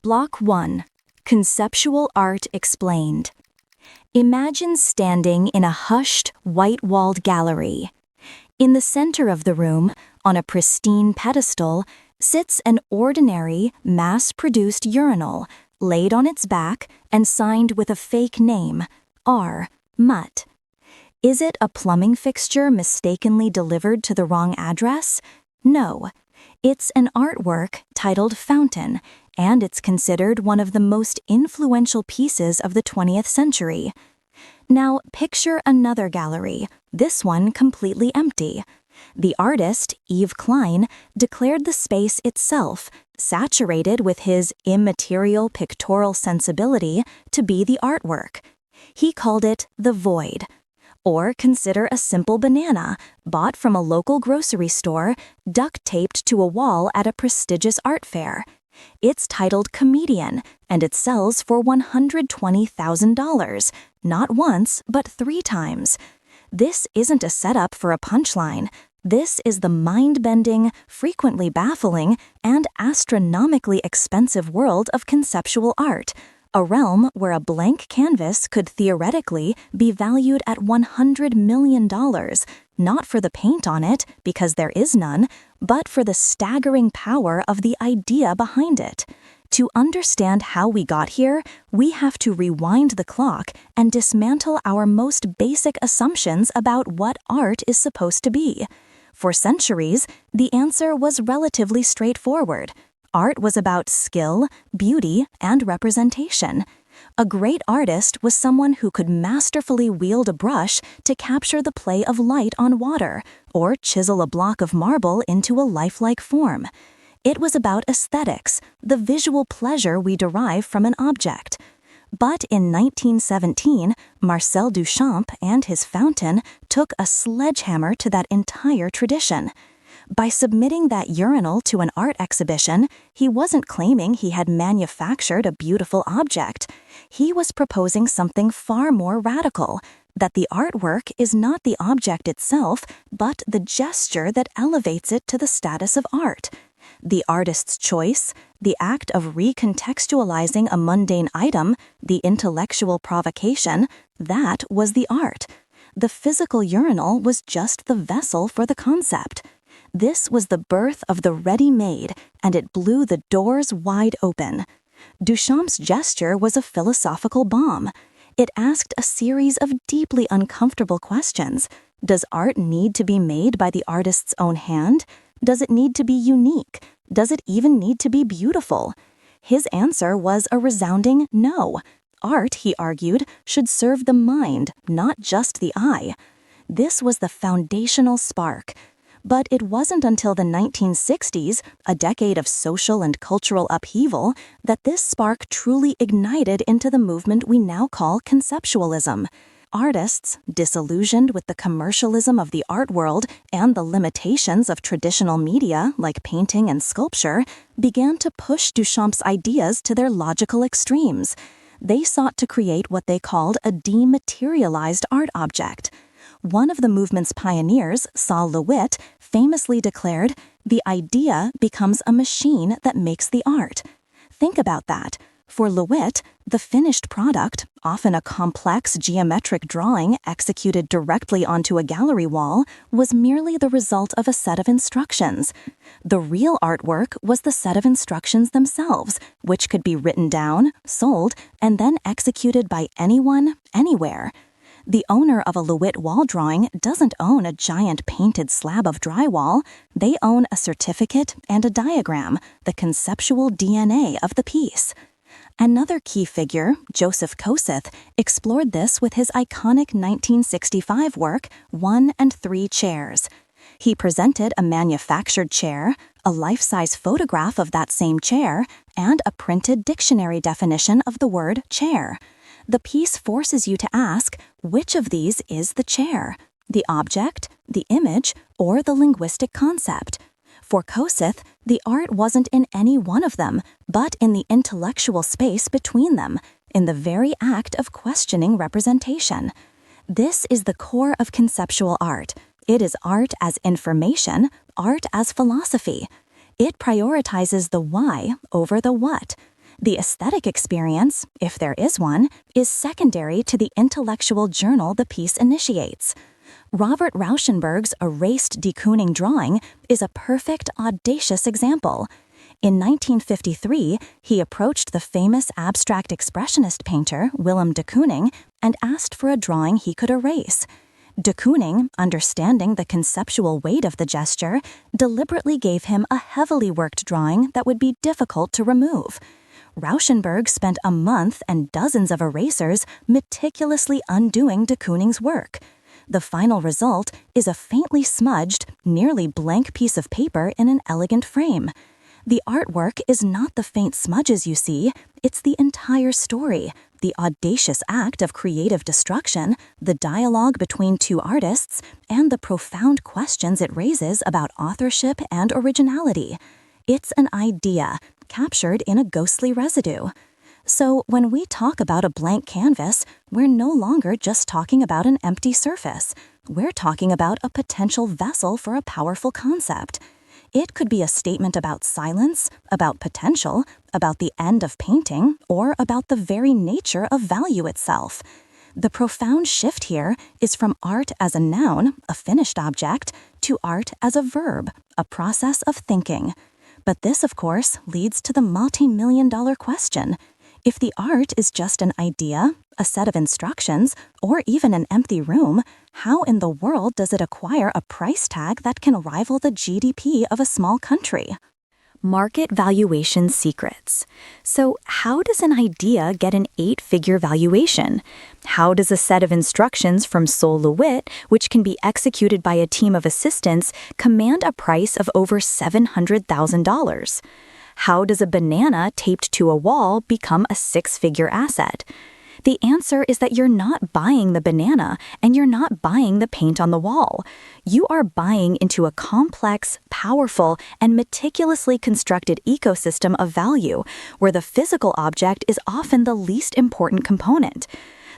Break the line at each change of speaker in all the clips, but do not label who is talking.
Block 1. Conceptual Art Explained. Imagine standing in a hushed, white-walled gallery. In the center of the room, on a pristine pedestal, sits an ordinary, mass-produced urinal, laid on its back and signed with a fake name, R. Mutt. Is it a plumbing fixture mistakenly delivered to the wrong address? No. It's an artwork titled Fountain, and it's considered one of the most influential pieces of the 20th century. Now, picture another gallery, this one completely empty. The artist, Yves Klein, declared the space itself, saturated with his immaterial pictorial sensibility, to be the artwork. He called it the void. Or consider a simple banana, bought from a local grocery store, duct-taped to a wall at a prestigious art fair. It's titled Comedian, and it sells for $120,000, not once, but 3 times. This isn't a setup for a punchline. This is the mind-bending, frequently baffling, and astronomically expensive world of conceptual art, a realm where a blank canvas could theoretically be valued at $100 million, not for the paint on it, because there is none, but for the staggering power of the idea behind it. To understand how we got here, we have to rewind the clock and dismantle our most basic assumptions about what art is supposed to be. For centuries, the answer was relatively straightforward. Art was about skill, beauty, and representation. A great artist was someone who could masterfully wield a brush to capture the play of light on water, or chisel a block of marble into a lifelike form. It was about aesthetics, the visual pleasure we derive from an object. But in 1917, Marcel Duchamp and his fountain took a sledgehammer to that entire tradition. By submitting that urinal to an art exhibition, he wasn't claiming he had manufactured a beautiful object. He was proposing something far more radical, that the artwork is not the object itself, but the gesture that elevates it to the status of art. The artist's choice, the act of recontextualizing a mundane item, the intellectual provocation, that was the art. The physical urinal was just the vessel for the concept. This was the birth of the ready-made, and it blew the doors wide open. Duchamp's gesture was a philosophical bomb. It asked a series of deeply uncomfortable questions. Does art need to be made by the artist's own hand? Does it need to be unique? Does it even need to be beautiful? His answer was a resounding no. Art, he argued, should serve the mind, not just the eye. This was the foundational spark. But it wasn't until the 1960s, a decade of social and cultural upheaval, that this spark truly ignited into the movement we now call conceptualism. Artists, disillusioned with the commercialism of the art world and the limitations of traditional media like painting and sculpture, began to push Duchamp's ideas to their logical extremes. They sought to create what they called a dematerialized art object. One of the movement's pioneers, Saul LeWitt, famously declared, "The idea becomes a machine that makes the art." Think about that. For LeWitt, the finished product, often a complex geometric drawing executed directly onto a gallery wall, was merely the result of a set of instructions. The real artwork was the set of instructions themselves, which could be written down, sold, and then executed by anyone, anywhere. The owner of a LeWitt wall drawing doesn't own a giant painted slab of drywall. They own a certificate and a diagram, the conceptual DNA of the piece. Another key figure, Joseph Kosuth, explored this with his iconic 1965 work, 1 and 3 Chairs. He presented a manufactured chair, a life-size photograph of that same chair, and a printed dictionary definition of the word chair. The piece forces you to ask, which of these is the chair? The object, the image, or the linguistic concept? For Kosuth, the art wasn't in any one of them, but in the intellectual space between them, in the very act of questioning representation. This is the core of conceptual art. It is art as information, art as philosophy. It prioritizes the why over the what. The aesthetic experience, if there is one, is secondary to the intellectual journal the piece initiates. Robert Rauschenberg's erased de Kooning drawing is a perfect, audacious example. In 1953, he approached the famous abstract expressionist painter Willem de Kooning and asked for a drawing he could erase. De Kooning, understanding the conceptual weight of the gesture, deliberately gave him a heavily worked drawing that would be difficult to remove. Rauschenberg spent a month and dozens of erasers meticulously undoing de Kooning's work. The final result is a faintly smudged, nearly blank piece of paper in an elegant frame. The artwork is not the faint smudges you see, it's the entire story, the audacious act of creative destruction, the dialogue between two artists, and the profound questions it raises about authorship and originality. It's an idea, captured in a ghostly residue. So when we talk about a blank canvas, we're no longer just talking about an empty surface. We're talking about a potential vessel for a powerful concept. It could be a statement about silence, about potential, about the end of painting, or about the very nature of value itself. The profound shift here is from art as a noun, a finished object, to art as a verb, a process of thinking. But this, of course, leads to the multi-million-dollar question. If the art is just an idea, a set of instructions, or even an empty room, how in the world does it acquire a price tag that can rival the GDP of a small country? Market valuation secrets. So how does an idea get an 8-figure valuation? How does a set of instructions from Sol LeWitt, which can be executed by a team of assistants, command a price of over $700,000? How does a banana taped to a wall become a 6-figure asset? The answer is that you're not buying the banana and you're not buying the paint on the wall. You are buying into a complex, powerful, and meticulously constructed ecosystem of value, where the physical object is often the least important component.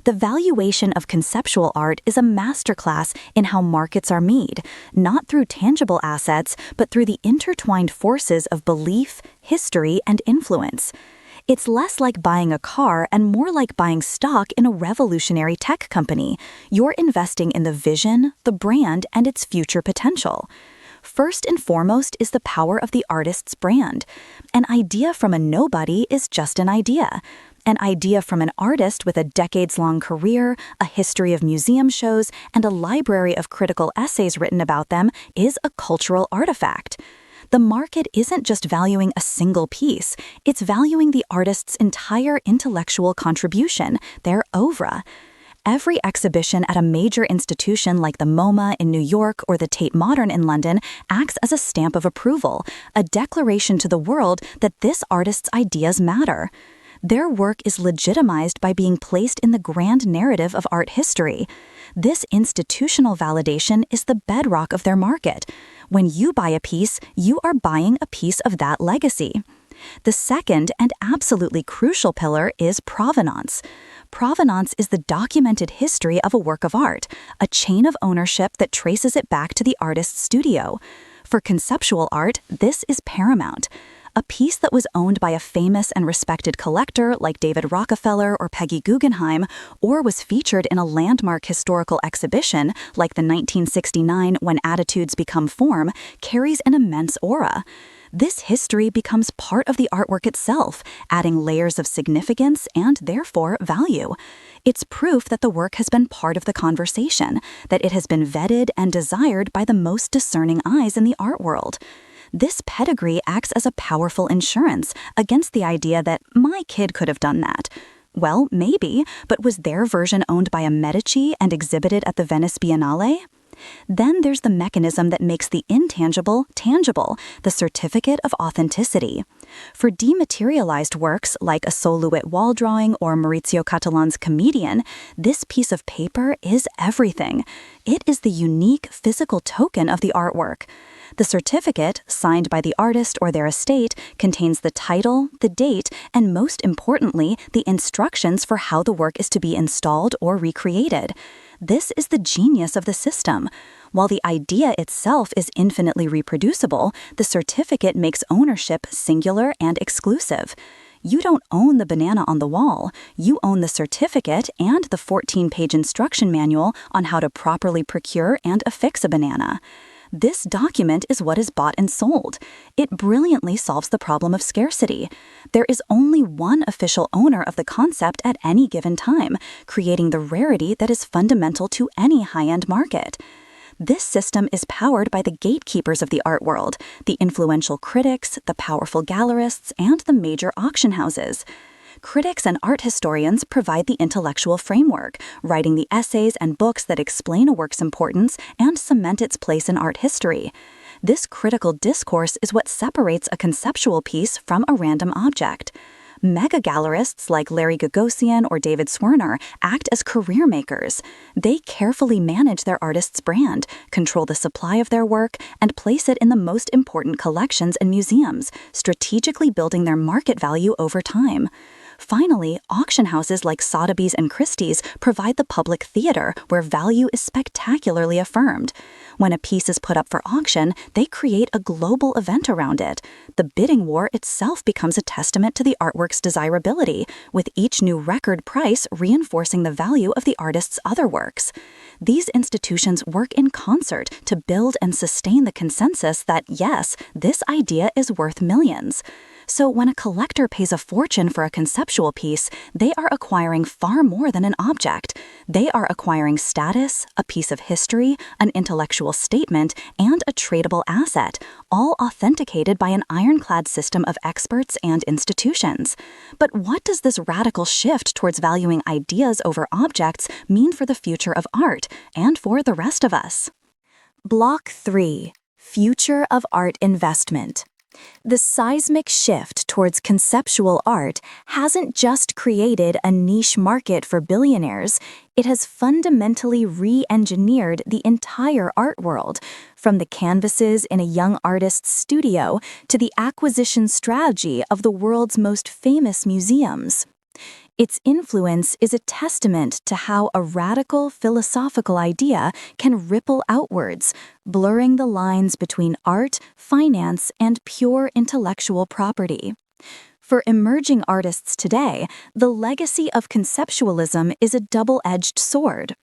The valuation of conceptual art is a masterclass in how markets are made, not through tangible assets, but through the intertwined forces of belief, history, and influence. It's less like buying a car and more like buying stock in a revolutionary tech company. You're investing in the vision, the brand, and its future potential. First and foremost is the power of the artist's brand. An idea from a nobody is just an idea. An idea from an artist with a decades-long career, a history of museum shows, and a library of critical essays written about them is a cultural artifact. The market isn't just valuing a single piece, it's valuing the artist's entire intellectual contribution, their oeuvre. Every exhibition at a major institution like the MoMA in New York or the Tate Modern in London acts as a stamp of approval, a declaration to the world that this artist's ideas matter. Their work is legitimized by being placed in the grand narrative of art history. This institutional validation is the bedrock of their market. When you buy a piece, you are buying a piece of that legacy. The second and absolutely crucial pillar is provenance. Provenance is the documented history of a work of art, a chain of ownership that traces it back to the artist's studio. For conceptual art, this is paramount. A piece that was owned by a famous and respected collector like David Rockefeller or Peggy Guggenheim, or was featured in a landmark historical exhibition like the 1969 When Attitudes Become Form, carries an immense aura. This history becomes part of the artwork itself, adding layers of significance and, therefore, value. It's proof that the work has been part of the conversation, that it has been vetted and desired by the most discerning eyes in the art world. This pedigree acts as a powerful insurance against the idea that my kid could have done that. Well, maybe, but was their version owned by a Medici and exhibited at the Venice Biennale? Then there's the mechanism that makes the intangible tangible, the certificate of authenticity. For dematerialized works like a Sol LeWitt wall drawing or Maurizio Cattelan's Comedian, this piece of paper is everything. It is the unique physical token of the artwork. The certificate, signed by the artist or their estate, contains the title, the date, and most importantly, the instructions for how the work is to be installed or recreated. This is the genius of the system. While the idea itself is infinitely reproducible, the certificate makes ownership singular and exclusive. You don't own the banana on the wall. You own the certificate and the 14-page instruction manual on how to properly procure and affix a banana. This document is what is bought and sold. It brilliantly solves the problem of scarcity. There is only one official owner of the concept at any given time, creating the rarity that is fundamental to any high-end market. This system is powered by the gatekeepers of the art world, the influential critics, the powerful gallerists, and the major auction houses. Critics and art historians provide the intellectual framework, writing the essays and books that explain a work's importance and cement its place in art history. This critical discourse is what separates a conceptual piece from a random object. Mega-gallerists like Larry Gagosian or David Swerner act as career makers. They carefully manage their artist's brand, control the supply of their work, and place it in the most important collections and museums, strategically building their market value over time. Finally, auction houses like Sotheby's and Christie's provide the public theater where value is spectacularly affirmed. When a piece is put up for auction, they create a global event around it. The bidding war itself becomes a testament to the artwork's desirability, with each new record price reinforcing the value of the artist's other works. These institutions work in concert to build and sustain the consensus that, yes, this idea is worth millions. So when a collector pays a fortune for a conceptual piece, they are acquiring far more than an object. They are acquiring status, a piece of history, an intellectual statement, and a tradable asset, all authenticated by an ironclad system of experts and institutions. But what does this radical shift towards valuing ideas over objects mean for the future of art and for the rest of us? Block 3. Future of Art Investment. The seismic shift towards conceptual art hasn't just created a niche market for billionaires, it has fundamentally re-engineered the entire art world, from the canvases in a young artist's studio to the acquisition strategy of the world's most famous museums. Its influence is a testament to how a radical philosophical idea can ripple outwards, blurring the lines between art, finance, and pure intellectual property. For emerging artists today, the legacy of conceptualism is a double-edged sword.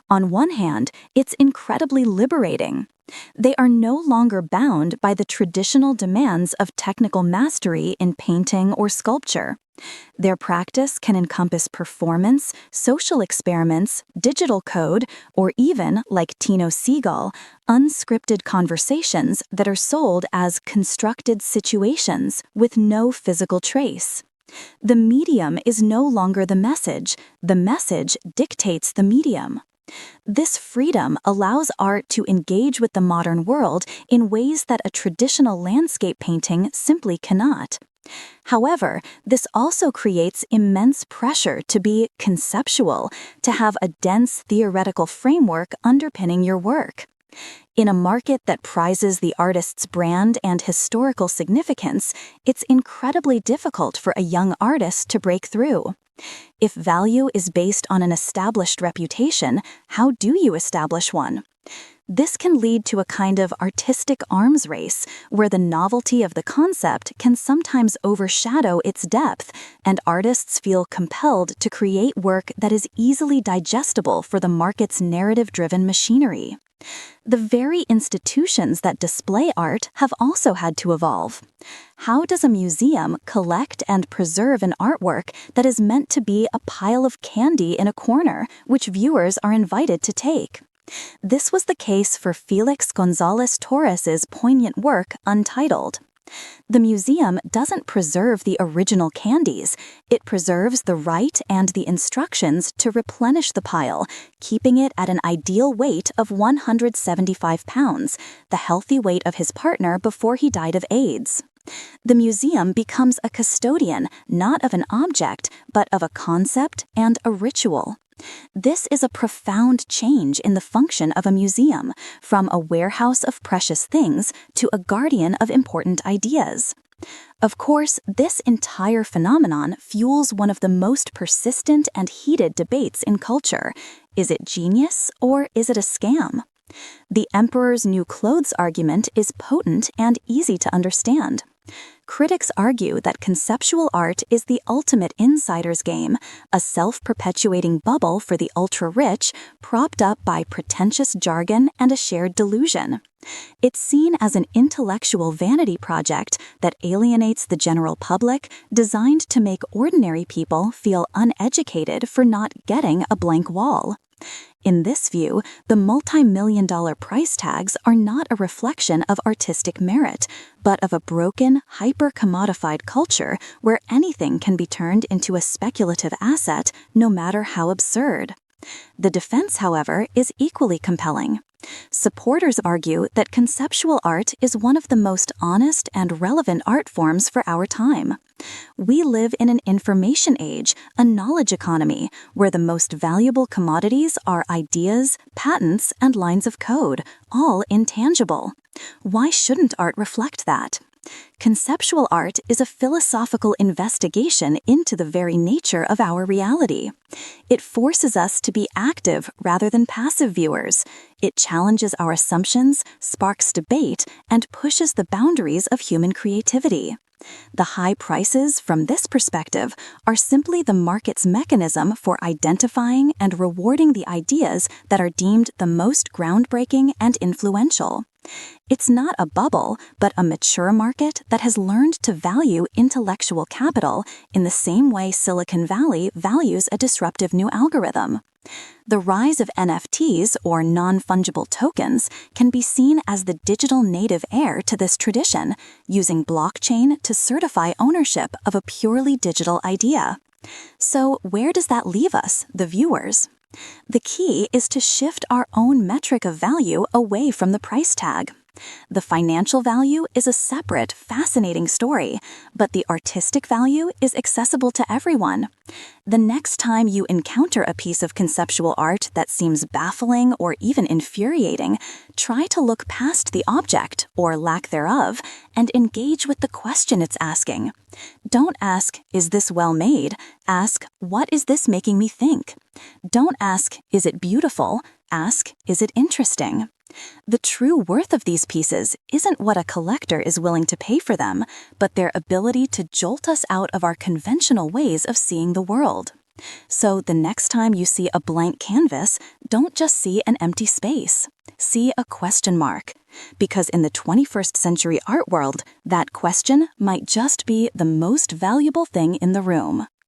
On one hand, it's incredibly liberating. They are no longer bound by the traditional demands of technical mastery in painting or sculpture. Their practice can encompass performance, social experiments, digital code, or even, like Tino Seagull, unscripted conversations that are sold as constructed situations with no physical trace. The medium is no longer the message dictates the medium. This freedom allows art to engage with the modern world in ways that a traditional landscape painting simply cannot. However, this also creates immense pressure to be conceptual, to have a dense theoretical framework underpinning your work. In a market that prizes the artist's brand and historical significance, it's incredibly difficult for a young artist to break through. If value is based on an established reputation, how do you establish one? This can lead to a kind of artistic arms race, where the novelty of the concept can sometimes overshadow its depth, and artists feel compelled to create work that is easily digestible for the market's narrative-driven machinery. The very institutions that display art have also had to evolve. How does a museum collect and preserve an artwork that is meant to be a pile of candy in a corner, which viewers are invited to take? This was the case for Felix González Torres's poignant work, Untitled. The museum doesn't preserve the original candies, it preserves the right and the instructions to replenish the pile, keeping it at an ideal weight of 175 pounds, the healthy weight of his partner before he died of AIDS. The museum becomes a custodian, not of an object, but of a concept and a ritual. This is a profound change in the function of a museum, from a warehouse of precious things to a guardian of important ideas. Of course, this entire phenomenon fuels one of the most persistent and heated debates in culture. Is it genius or is it a scam? The emperor's new clothes argument is potent and easy to understand. Critics argue that conceptual art is the ultimate insider's game, a self-perpetuating bubble for the ultra-rich, propped up by pretentious jargon and a shared delusion. It's seen as an intellectual vanity project that alienates the general public, designed to make ordinary people feel uneducated for not getting a blank wall. In this view, the multi-million-dollar price tags are not a reflection of artistic merit, but of a broken, hyper-commodified culture where anything can be turned into a speculative asset, no matter how absurd. The defense, however, is equally compelling. Supporters argue that conceptual art is one of the most honest and relevant art forms for our time. We live in an information age, a knowledge economy, where the most valuable commodities are ideas, patents, and lines of code, all intangible. Why shouldn't art reflect that? Conceptual art is a philosophical investigation into the very nature of our reality. It forces us to be active rather than passive viewers. It challenges our assumptions, sparks debate, and pushes the boundaries of human creativity. The high prices, from this perspective, are simply the market's mechanism for identifying and rewarding the ideas that are deemed the most groundbreaking and influential. It's not a bubble, but a mature market that has learned to value intellectual capital in the same way Silicon Valley values a disruptive new algorithm. The rise of NFTs, or non-fungible tokens, can be seen as the digital native heir to this tradition, using blockchain to certify ownership of a purely digital idea. So where does that leave us, the viewers? The key is to shift our own metric of value away from the price tag. The financial value is a separate, fascinating story, but the artistic value is accessible to everyone. The next time you encounter a piece of conceptual art that seems baffling or even infuriating, try to look past the object, or lack thereof, and engage with the question it's asking. Don't ask, "Is this well made?" Ask, "What is this making me think?" Don't ask, "Is it beautiful?" Ask, "Is it interesting?" The true worth of these pieces isn't what a collector is willing to pay for them, but their ability to jolt us out of our conventional ways of seeing the world. So the next time you see a blank canvas, don't just see an empty space. See a question mark. Because in the 21st century art world, that question might just be the most valuable thing in the room.